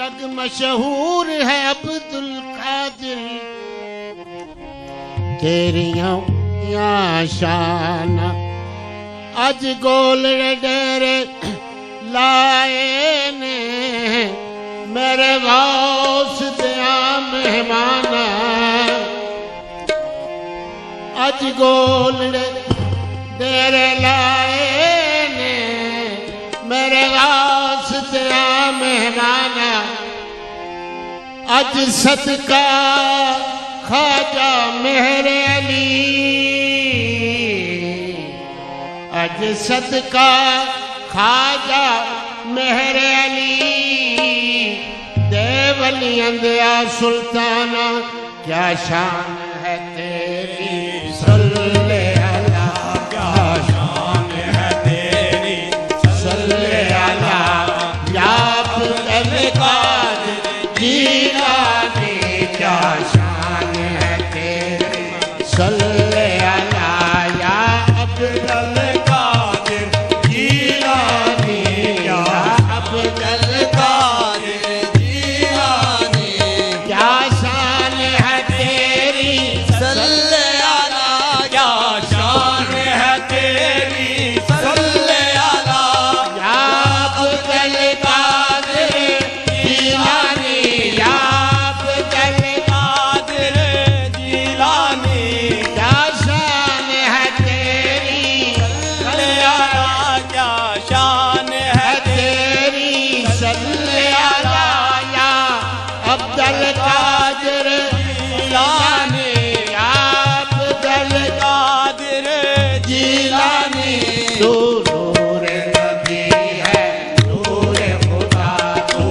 जग मशहूर है अब्दुल कादिर तेरियां शान अज गोलड़े डेरे लाए ने मेरे गौस दिया मेहमान अज गोलड़े डेरे लाए ने मेरे गौस दिया मेहमान अज सदका ख्वाजा मेरे अली अज सदका ख्वाजा मेरे अली देवलियां दिया सुल्ताना क्या शान है तेरी सल्ले अला क्या शान है तेरी सल्ले अला या अब्दुल कादिर जीलानी क्या शान है तेरी सल्ले अला या अब्दुल कादिर जीलानी या अब्दुल कादिर जीलानी क्या शान है तेरी सल्ले अला क्या शान है तेरी सल्ले अला या अब्दुल कादिर जीलानी या अब्दुल कादिर जीलानी क्या शान है तेरी सल्ले अला क्या शान है तेरी सल्ले अला या अब्दुल कादिर जीलानी या अब्दुल कादिर जीलानी तू नूर नबी है नूर खुदा तू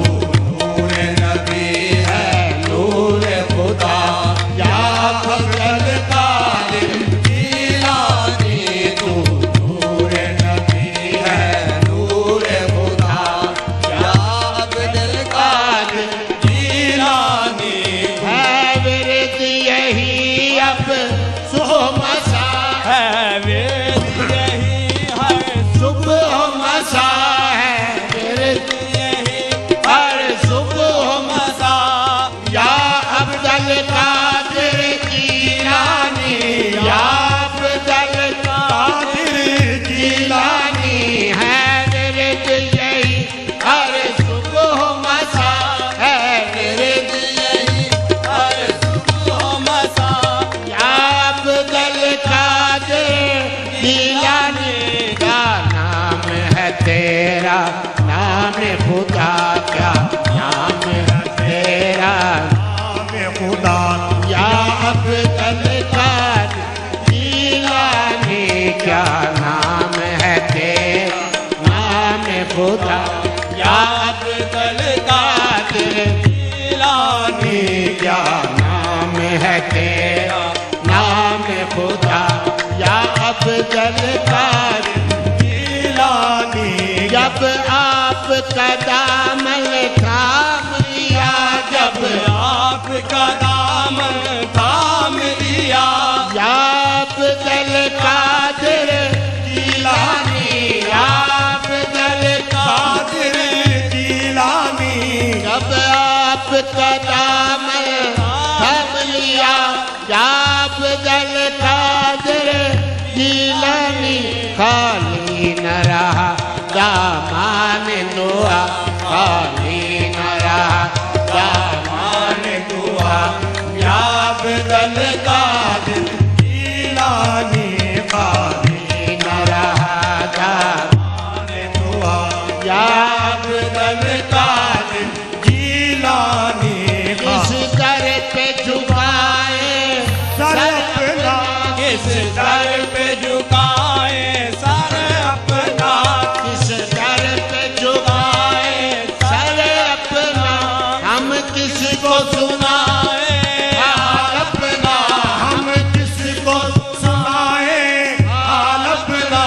नूर नबी है नूर खुदा या अब्दुल कादिर जीलानी तू नूर नबी है नूर खुदा या अब्दुल कादिर जीलानी है विरद यही अब सुबह मसा है वेद यही है सुबह मसा है विरद यही हर सुबह मसा या अब्दुल कादिर जीलानी या अब्दुल कादिर जीलानी है विरद यही हर सुबह मसा है विरद यही हर सुबह मसा या अब्दुल कादिर जीलानी का नाम है तेरा नाम खुदा क्या नाम है तेरा नाम खुदा या अब्दुल कादिर जीलानी क्या नाम है तेरा नाम खुदा या अब्दुल कादिर जीलानी क्या नाम है तेरा नाम खुदा या अब्दुल कादिर जीलानी जब आपका दामन थाम लिया जब आपका दामन थाम लिया या अब्दुल कादिर जीलानी या अब्दुल कादिर जीलानी जब आपका दामन थाम लिया या अब्दुल कादिर जीलानी खाली न रहा दामान दुआ खाली न रहा दामान दुआ या अब्दुल कादिर जीलानी खाली न रहा दामान दुआ या अब्दुल कादिर जीलानी इस दर पे झुकाए सर अपना किस दर पे झुकाए सर अपना किस दर पे झुकाए सर अपना हम किसको सुनाए हाल अपना हम किसको सुनाए हाल अपना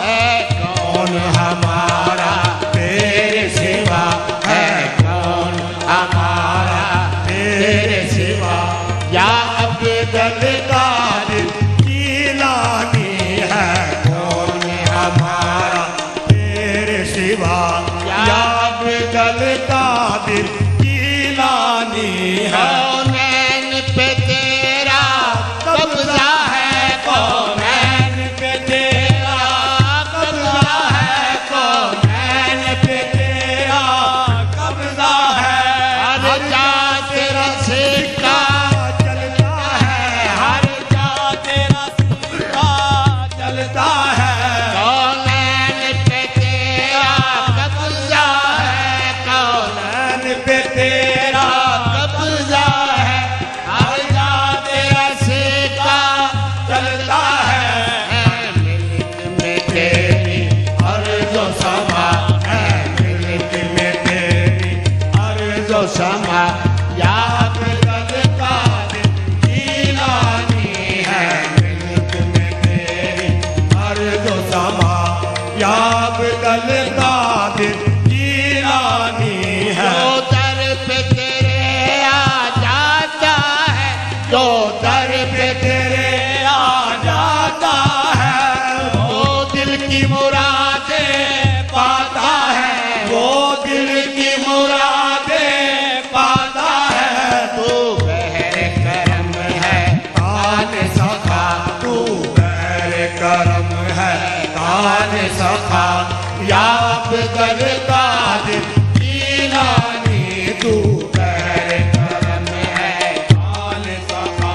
है कौन हमारा तेरे सिवा है कौन हमारा तेरे सिवा या अब्दुल कादिर जीलानी है कौन हमारा तेरे सिवा या अब्दुल कादिर जीलानी है। कौनैन पे तेरा कब्जा है, कौनैन पे तेरा कब्जा है, कौनैन पे तेरा कब्जा है। हर जा तेरा सिक्का चलता है, हर जा तेरा सिक्का चलता है। कौनैन पे तेरा कब्जा है, कौनैन कौनैन पे तेरा कब्जा है। हर जा तेरा सिक्का चलता है। मिल्क में तेरी अर्ज़ो समा है, मिल्क में तेरी अर्ज़ो समा या अब्दुल कादिर जीलानी है। मिल्क में तेरी अर्ज़ो समा या अब्दुल कादिर जीलानी है। जो दर पे तेरे आ जाता है, जो दर पे तेरे आ जाता है, वो दिल की मुरादें पाता है, वो दिल की मुरादें पाता है। तू बहर करम है कान सखा तू बैर करम है, कान सखा या अब्दुल कादिर जीलानी तू बैर करम है, कान सखा।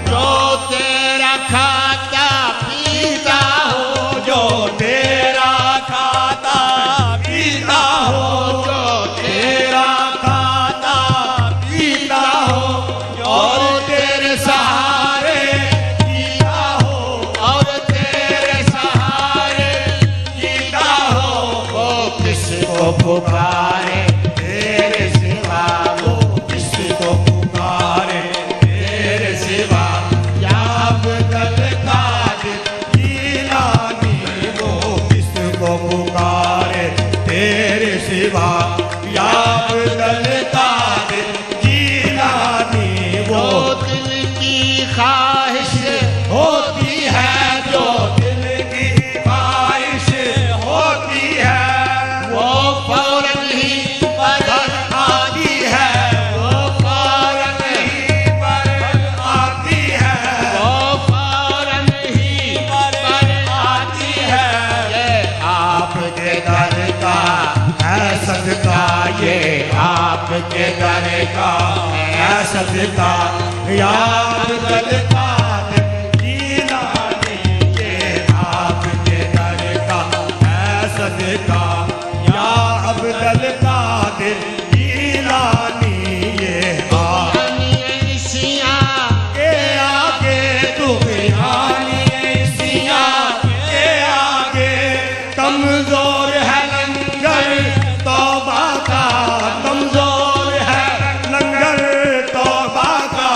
जो तेरा खाता पीता हो, जो तेरा खाता पीता हो, जो तेरा खाता पीता हो, और तेरे सहारे जीता हो, और तेरे सहारे जीता हो। वो किसको पुकारे तेरे सिवा वो किसको पुकारे, तेरे सिवा या अब्दुल कादिर जीलानी वो किसको पुकारे, तेरे सिवा या अब्दुल कादिर जीलानी वो वो दिल की ख्वाहिश होती है, जो दिल की ख्वाहिश होती है, वो फौरन ही पर आती है, वो फौरन ही पर आती है, वो फौरन ही पर आती है। ये आपके दर का है सदका ये आपके दर का है सदका या अब्दुल कादिर जीलानी, ये आपके दर का है सदका या अब्दुल कादिर जीलानी। ये सिया के आगे दुनियानी सिया के आगे कमजोर है लंगर तौबा का, कमजोर है लंगर तौबा का।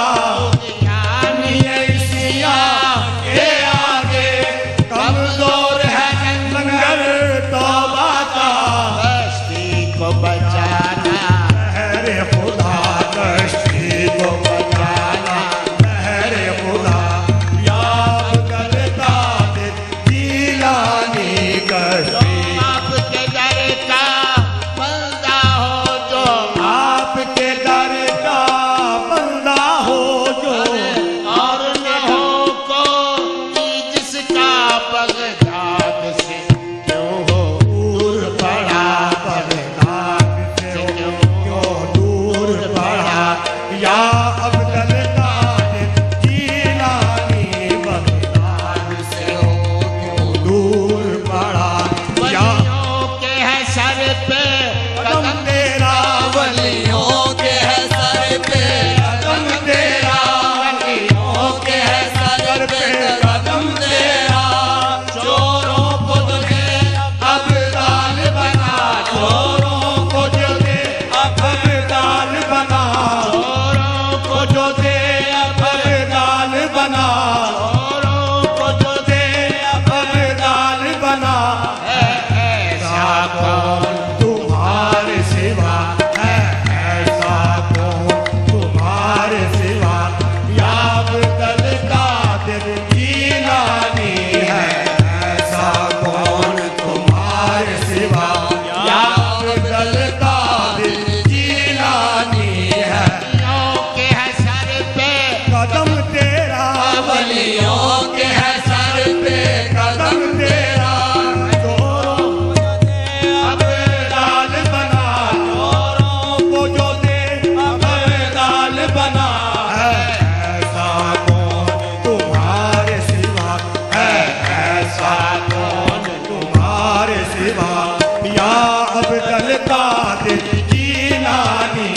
अब्दुल कादिर जीलानी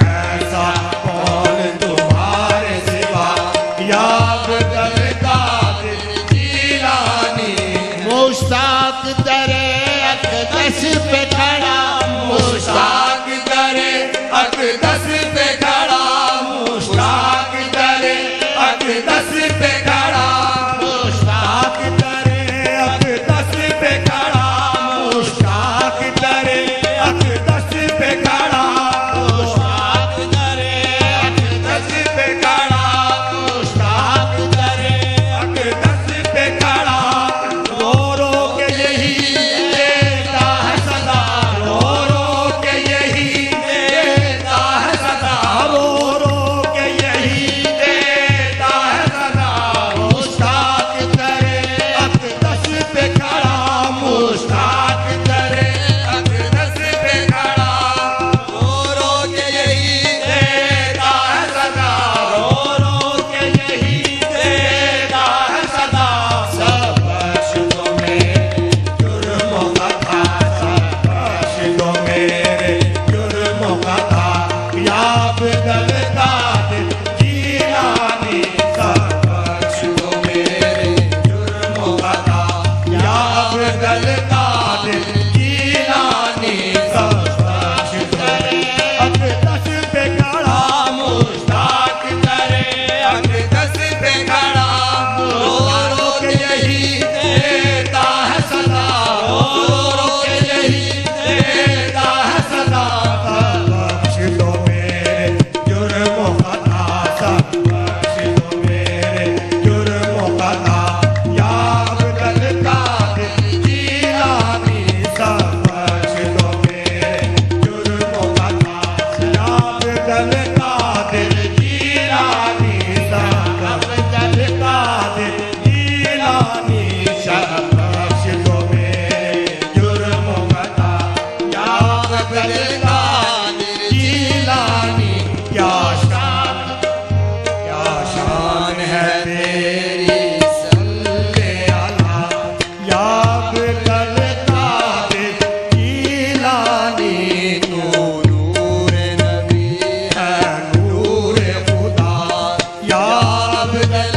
ऐसा कौन तुम्हारे सिवा या अब्दुल कादिर जीलानी मुश्ताक दरे अक़दस पे खड़ा मुश्ताक दरे अक़दस पे खड़ा मुश्ताक दरे अक़दस पे खड़ा मुश्ताक दरे अक़दस पे खड़ा मुश्ताक दरे अक़दस पे खड़ा मुश्ताक दरे अक़दस पे खड़ा मुश्ताक दरे अक़दस पे खड़ा रो रो के यही देता है सदा रो रो के यही देता है सदा रो रो के यही देता है सदा मुश्ताक दरे अक़दस पे खड़ा मुश्ताक दरे अक़दस पे खड़ा रो रो के यही देता है सदा रो रो के यही देता है सदा सब बख्श दो मेरे जुर्मों का था सब बख्श दो मेरे जुर्मों का था या अब्दुल कादिर जीलानी सब बख्श दो मेरे जुर्मों का था या अब्दुल कादिर जीलानी सब बख्श दो अक़दस पे खड़ा मुश्ताक दरे अक़दस पे खड़ा रो रो के यही देता है सदा रो रो के यही देता है सदा सब बख्श दो मेरे जुर्मों का था सब बख्श दो मेरे जुर्मों का था या अब्दुल कादिर जीलानी सब बख्श दो मेरे जुर्मों का था या अब्दुल कादिर जीलानी सब अब्दुल कादिर जीलानी सब बख्श दो मेरे जुर्मों का था या अब्दुल कादिर जीलानी क्या शान है तेरी सल्ले अला या अब्दुल कादिर जीलानी तू नूर नबी है नूर खुदा या अब्दुल